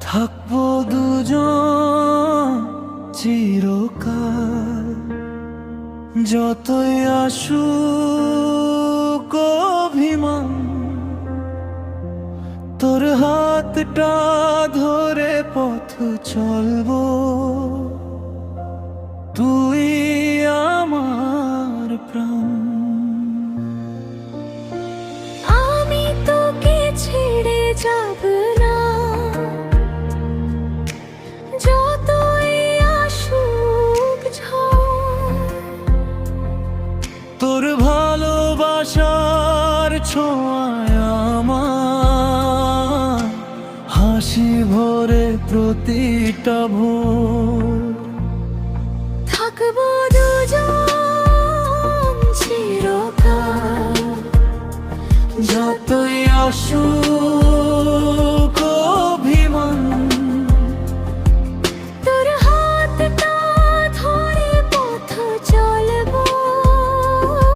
থাকবো দুজন চিরকাল, যতই আসুক অভিমান। তোর হাতটা ধরে পথ চলবো, তুই আমার প্রাণ। আমি তোকে ছেড়ে যাব না, যতই আসুক ঝড়। তোর ভালোবাসার ছোঁয়ায় আমার হাসি ভরে প্রতিটা ভোর। থাকবো দুজন চিরকাল, যতই আসুক